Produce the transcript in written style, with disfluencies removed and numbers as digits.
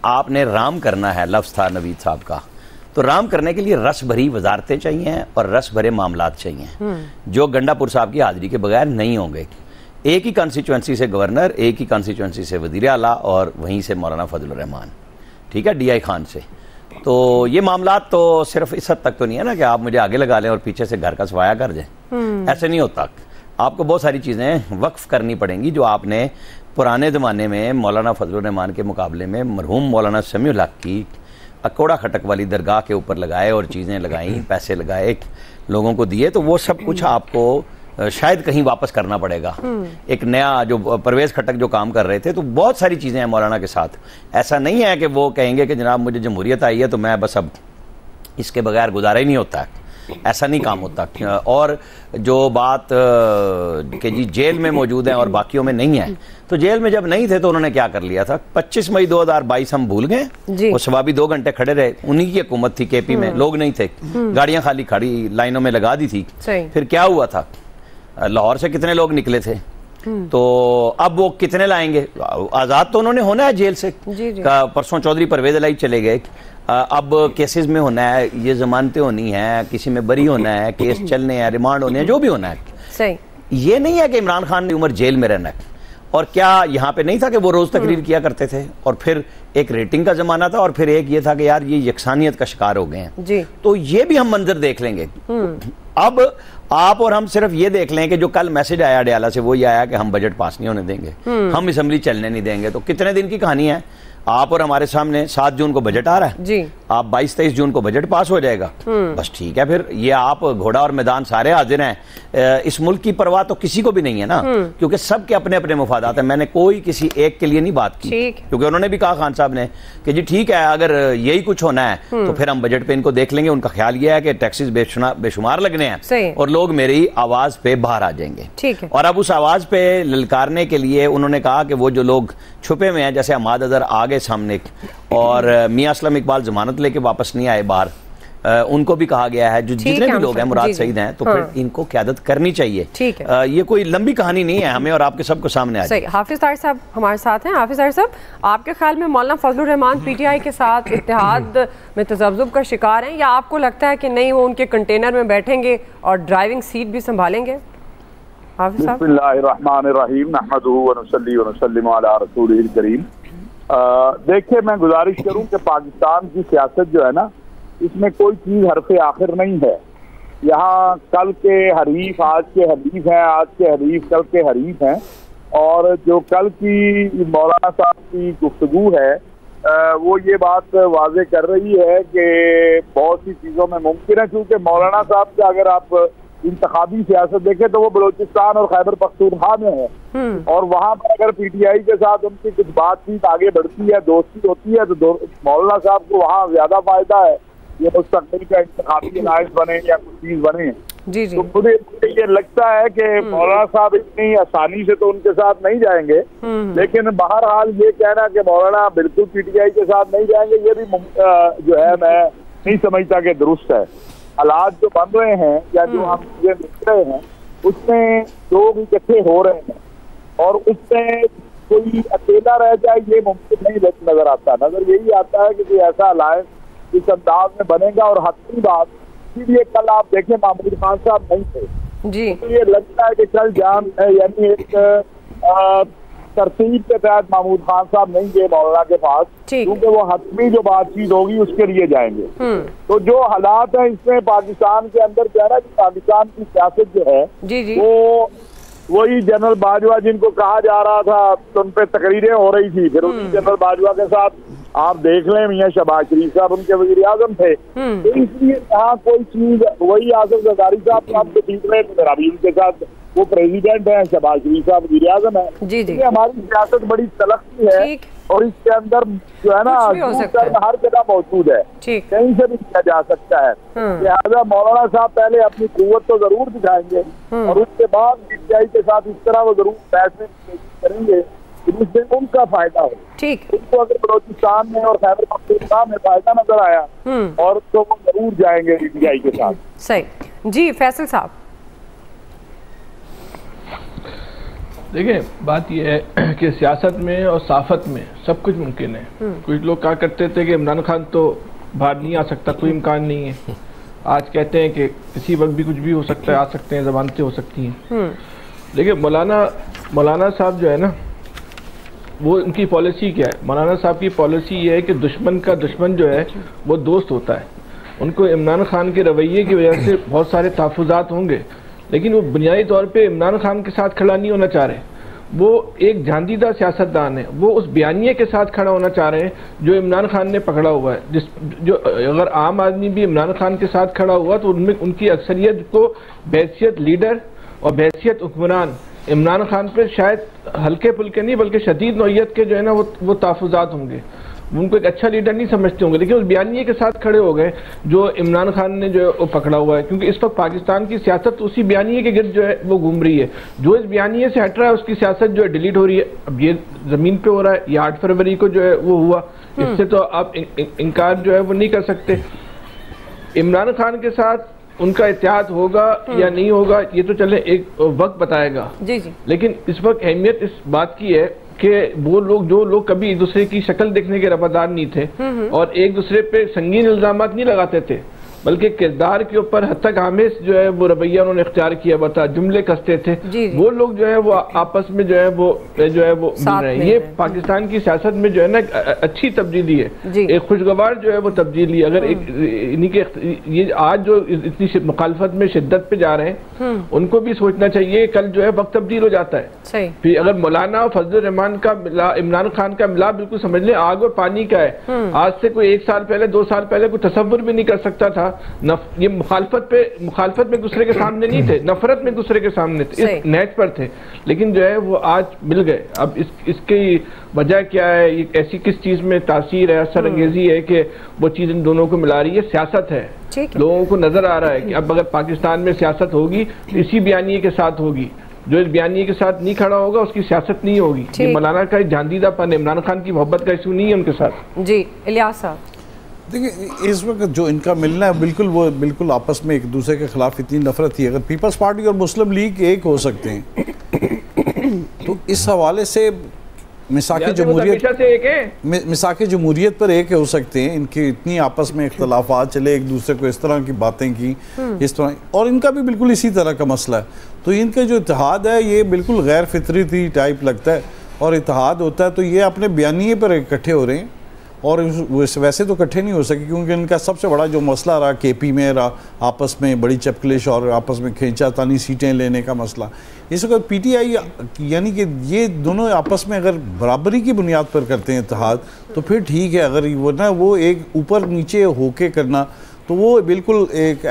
آپ نے رام کرنا ہے، لفظ تھا نوید صاحب کا، تو رام کرنے کے لیے رس بھری وزارتیں چاہیے اور رس بھرے معاملات چاہیے جو گنڈا پور صاحب کی حاضری کے بغیر نہیں ہوں گے۔ ایک ہی کانسٹیچوئنسی سے گورنر، ایک ہی کانسٹیچوئنسی سے وزیر اعلیٰ اور وہیں سے مولانا فضل الرحمان، ٹھیک ہے، ڈی آئی خان سے۔ تو یہ معاملات تو صرف اس حد تک تو نہیں ہے نا کہ آپ مجھے آگے لگا لیں اور پیچھے سے گھر کا صفایا کر جائیں، ایسے نہیں ہوتا۔ آپ کو بہت ساری چیزیں وقف کرنی پڑیں گی جو آپ نے پرانے زمانے میں مولانا فضل الرحمان کے مقابلے میں مرحوم مولانا سمیع الحق کی اکوڑا کھٹک والی درگاہ کے اوپر لگائے اور چیزیں لگائیں، پیسے لگائے، لوگوں کو دیے، تو وہ سب کچھ آپ کو شاید کہیں واپس کرنا پڑے گا۔ ایک نیا جو پرویز کھٹک جو کام کر رہے تھے، تو بہت ساری چیزیں ہیں مولانا کے ساتھ۔ ایسا نہیں ہے کہ وہ کہیں گے کہ جناب مجھے جمہوریت آئی ہے تو میں بس اب اس کے بغیر گزارا ہی نہیں ہوتا ہے، ایسا نہیں کام ہوتا۔ اور جو بات کہ جی جیل میں موجود ہیں اور باقیوں میں نہیں ہے، تو جیل میں جب نہیں تھے تو انہوں نے کیا کر لیا تھا؟ 25 مئی 2022 ہم بھول گئے، وہ صبح بھی 2 گھنٹے کھڑے رہے، انہی کی حکومت تھی کے پی میں، لوگ نہیں تھے، گاڑیاں خالی کھڑی لائنوں میں لگا دی تھی۔ پھر کیا ہوا تھا؟ لاہور سے کتنے لوگ نکلے تھے، تو اب وہ کتنے لائیں گے؟ آزاد تو انہوں نے ہونا ہے جیل سے، پرسوں چودھری پرویز الہی چلے گئے، اب کیسز میں ہونا ہے، یہ ضمانتیں ہونی ہیں، کسی میں بری ہونا ہے، کیس چلنے ہیں، ریمانڈ ہونے ہیں، جو بھی ہونا ہے۔ یہ نہیں ہے کہ عمران خان نے عمر جیل میں رہنا ہے، اور کیا یہاں پہ نہیں تھا کہ وہ روز تقریر کیا کرتے تھے، اور پھر ایک ریٹنگ کا زمانہ تھا، اور پھر ایک یہ تھا کہ یار یہ یکسانیت کا شکار ہو گئے ہیں، تو یہ بھی ہم منظر دیکھ لیں گے۔ اب آپ اور ہم صرف یہ دیکھ لیں کہ جو کل میسج آیا ڈیالہ سے وہ یہ آیا کہ ہم بجٹ پاس نہیں ہونے دیں گے، ہم اسمبلی چلنے نہیں دیں گے، تو کتنے دن کی کہانی ہے؟ آپ اور ہمارے سامنے 7 جون کو بجٹ آ رہا ہے، آپ 22-23 جون کو بجٹ پاس ہو جائے گا، بس ٹھیک ہے، پھر یہ آپ گھوڑا اور میدان سارے حاضر ہیں۔ اس ملک کی پرواہ تو کسی کو بھی نہیں ہے نا، کیونکہ سب کے اپنے اپنے مفادات ہیں۔ میں نے کوئی کسی ایک کے لیے نہیں بات کی، کیونکہ انہوں نے بھی کہا خان صاحب نے کہ جی ٹھیک ہے اگر یہی کچھ ہونا ہے تو پھر ہم بجٹ پہ ان کو دیکھ لیں گے۔ ان کا خیال یہ ہے کہ ٹیکسز بے شمار لگنے ہیں اور لوگ میری آواز پہ باہر آ جائیں گے، اور اب اس آواز پہ للکارنے کے لیے انہوں نے کہا کہ وہ جو لوگ چھپے ہوئے ہیں، جیسے عماد اظہر آگے سامنے، اور میاں اسلم اقبال ضمانت لے کے واپس نہیں آئے باہر، ان کو بھی کہا گیا ہے، جو جتنے بھی لوگ ہیں مراد سعید ہیں، تو پھر ان کو قیادت کرنی چاہیے۔ یہ کوئی لمبی کہانی نہیں ہے، ہمیں اور آپ کے سب کو سامنے آئی۔ حافظ طاہر صاحب ہمارے ساتھ ہیں۔ حافظ طاہر صاحب، آپ کے خیال میں مولانا فضل الرحمان پی ٹی آئی کے ساتھ اتحاد میں تذبذب کا شکار ہیں، یا آپ کو لگتا ہے کہ نہیں وہ ان کے کنٹینر میں بیٹھیں گے اور ڈرائیونگ سیٹ بھی سنبھالیں گے؟ حافظ صاحب۔ بسم اللہ الرحمن الرحیم، نحمدہ ونصلی ونسلم علی رسولہ الکریم۔ دیکھیں، میں گزارش کروں کہ پاکستان کی سیاست جو ہے نا، اس میں کوئی چیز حرف آخر نہیں ہے۔ یہاں کل کے حریف آج کے حریف ہیں، آج کے حریف کل کے حریف ہیں، اور جو کل کی مولانا صاحب کی گفتگو ہے وہ یہ بات واضح کر رہی ہے کہ بہت سی چیزوں میں ممکن ہے، کیونکہ مولانا صاحب کا اگر آپ انتخابی سیاست دیکھیں تو وہ بلوچستان اور خیبر پختونخوا میں ہے، اور وہاں پر اگر پی ٹی آئی کے ساتھ ان کی کچھ بات چیت آگے بڑھتی ہے، دوستی ہوتی ہے، تو مولانا صاحب کو وہاں زیادہ فائدہ ہے۔ یہ مستقبل کا انتخابی الائنس بنے یا کچھ چیز بنے، تو مجھے یہ لگتا ہے کہ مولانا صاحب اتنی آسانی سے تو ان کے ساتھ نہیں جائیں گے، لیکن بہرحال یہ کہنا کہ مولانا بالکل پی ٹی آئی کے ساتھ نہیں جائیں گے، یہ بھی جو ہے میں نہیں سمجھتا کہ درست ہے۔ حالات جو بن رہے ہیں یا جو ہم چیزیں دیکھ رہے ہیں، اس میں لوگ اکٹھے ہو رہے ہیں، اور اس میں کوئی اکیلا رہ جائے یہ ممکن نہیں نظر آتا۔ نظر یہی آتا ہے کہ کوئی ایسا الائنس اس انداز میں بنے گا، اور حتمی بات اسی لیے کل آپ دیکھیں محمود خان صاحب نہیں تھے، تو یہ لگتا ہے کہ کل جان ہے، یعنی ایک ترتیب کے تحت محمود خان صاحب نہیں گئے مولانا کے پاس، کیونکہ وہ حتمی جو بات چیت ہوگی اس کے لیے جائیں گے۔ تو جو حالات ہیں اس میں پاکستان کے اندر کیا ہے کہ پاکستان کی سیاست جو ہے وہ وہی جنرل باجوہ جن کو کہا جا رہا تھا، تو ان پہ تقریریں ہو رہی تھی، پھر اسی جنرل باجوہ کے ساتھ آپ دیکھ لیں میاں شہباز شریف صاحب ان کے وزیر اعظم تھے، تو اس لیے یہاں کوئی چیز وہی آصف زرداری صاحب آپ کو دیکھ رہے ہیں، ابھی ان کے ساتھ وہ پریزیڈنٹ ہیں، شہباز شریف صاحب وزیر اعظم ہیں۔ ہماری سیاست بڑی تلخی ہے، اور اس کے اندر جو ہے نا ہر جگہ موجود ہے، کہیں سے بھی کیا جا سکتا ہے۔ لہٰذا مولانا صاحب پہلے اپنی قوت تو ضرور دکھائیں گے، اور اس کے بعد پی ٹی آئی کے ساتھ اس طرح وہ ضرور فیصلے کریں گے جس سے ان کا فائدہ ہو۔ ان کو اگر بلوچستان میں اور خیبر پختونخوا میں فائدہ نظر آیا اور تو وہ ضرور جائیں گے پی ٹی آئی کے ساتھ۔ صحیح جی، فیصل صاحب۔ دیکھیں بات یہ ہے کہ سیاست میں اور صحافت میں سب کچھ ممکن ہے. کچھ لوگ کہا کرتے تھے کہ عمران خان تو باہر نہیں آ سکتا, کوئی امکان نہیں ہے. آج کہتے ہیں کہ کسی وقت بھی کچھ بھی ہو سکتا ہے, آ سکتے ہیں, ضمانتیں ہو سکتی ہیں. لیکن مولانا صاحب جو ہے نا, وہ ان کی پالیسی کیا ہے؟ مولانا صاحب کی پالیسی یہ ہے کہ دشمن کا دشمن جو ہے وہ دوست ہوتا ہے. ان کو عمران خان کے رویے کی وجہ سے بہت سارے تحفظات ہوں گے, لیکن وہ بنیادی طور پہ عمران خان کے ساتھ کھڑا نہیں ہونا چاہ رہے. وہ ایک جاندیدہ سیاستدان ہے, وہ اس بیانیے کے ساتھ کھڑا ہونا چاہ رہے ہیں جو عمران خان نے پکڑا ہوا ہے. جو اگر عام آدمی بھی عمران خان کے ساتھ کھڑا ہوا تو ان کی اکثریت کو بحیثیت لیڈر اور بحیثیت حکمران عمران خان پہ شاید ہلکے پھلکے نہیں بلکہ شدید نوعیت کے جو ہے نا وہ تحفظات ہوں گے. ان کو ایک اچھا لیڈر نہیں سمجھتے ہوں گے, لیکن اس بیانیے کے ساتھ کھڑے ہو گئے جو عمران خان نے جو ہے وہ پکڑا ہوا ہے. کیونکہ اس وقت پاکستان کی سیاست اسی بیانیے کے گرد جو ہے وہ گھوم رہی ہے. جو اس بیانیے سے ہٹ رہا ہے اس کی سیاست جو ہے ڈیلیٹ ہو رہی ہے. اب یہ زمین پہ ہو رہا ہے, یہ 8 فروری کو جو ہے وہ ہوا, اس سے تو آپ انکار جو ہے وہ نہیں کر سکتے. عمران خان کے ساتھ ان کا اتحاد ہوگا یا نہیں ہوگا یہ تو چلے ایک وقت بتائے گا. لیکن اس وقت اہمیت اس بات کی ہے کہ وہ لوگ جو لوگ کبھی ایک دوسرے کی شکل دیکھنے کے ربادار نہیں تھے اور ایک دوسرے پہ سنگین الزامات نہیں لگاتے تھے, بلکہ کردار کے اوپر حد تک آمیز جو ہے وہ رویہ انہوں نے اختیار کیا ہوا تھا, جملے کستے تھے, وہ لوگ جو ہے وہ آپس میں جو ہے وہ مل رہے ہیں. یہ پاکستان کی سیاست میں جو ہے نا اچھی تبدیلی ہے, ایک خوشگوار جو ہے وہ تبدیلی. اگر یہ آج جو اتنی مخالفت میں شدت پہ جا رہے ہیں ان کو بھی سوچنا چاہیے کل جو ہے وقت تبدیل ہو جاتا ہے. پھر اگر مولانا اور فضل الرحمان کا عمران خان کا ملا بالکل سمجھ لیں آگ اور پانی کا ہے. آج سے کوئی 1 سال پہلے 2 سال پہلے کوئی تصور بھی نہیں کر سکتا تھا. یہ مخالفت میں دوسرے کے سامنے نہیں تھے, نفرت میں دوسرے کے سامنے تھے, اس نیچ پر تھے, لیکن جو ہے وہ آج مل گئے. اب اس کی وجہ کیا ہے, یہ ایسی کس چیز میں تاثیر ہے, اثر انگیزی ہے کہ وہ چیز ان دونوں کو ملا رہی ہے؟ سیاست ہے. لوگوں کو نظر آ رہا ہے کہ اب اگر پاکستان میں سیاست ہوگی تو اسی بیانیے کے ساتھ ہوگی. جو اس بیانیے کے ساتھ نہیں کھڑا ہوگا اس کی سیاست نہیں ہوگی. یہ مولانا کا جاندیدہ پن, عمران خان کی محبت کا ایشو نہیں ہے ان کے ساتھ. جی الیاس صاحب, دیکھیں اس وقت جو ان کا ملنا ہے بالکل وہ بالکل آپس میں ایک دوسرے کے خلاف اتنی نفرت تھی. اگر پیپلز پارٹی اور مسلم لیگ ایک ہو سکتے ہیں تو اس حوالے سے مساق جمہوریت پر ایک ہو سکتے ہیں. ان کی اتنی آپس میں اختلافات چلے, ایک دوسرے کو اس طرح کی باتیں کی اس طرح, اور ان کا بھی بالکل اسی طرح کا مسئلہ ہے. تو ان کا جو اتحاد ہے یہ بالکل غیر فطری ٹائپ لگتا ہے, اور اتحاد ہوتا ہے تو یہ اپنے بیانیے پر اکٹھے ہو رہے ہیں. اور ویسے تو اکٹھے نہیں ہو سکے کیونکہ ان کا سب سے بڑا جو مسئلہ رہا کے پی میں رہا, آپس میں بڑی چپکلش اور آپس میں کھینچا تانی سیٹیں لینے کا مسئلہ. اس وقت پی ٹی آئی یعنی کہ یہ دونوں آپس میں اگر برابری کی بنیاد پر کرتے ہیں اتحاد تو پھر ٹھیک ہے. اگر وہ ایک اوپر نیچے ہو کے کرنا تو وہ بالکل ایک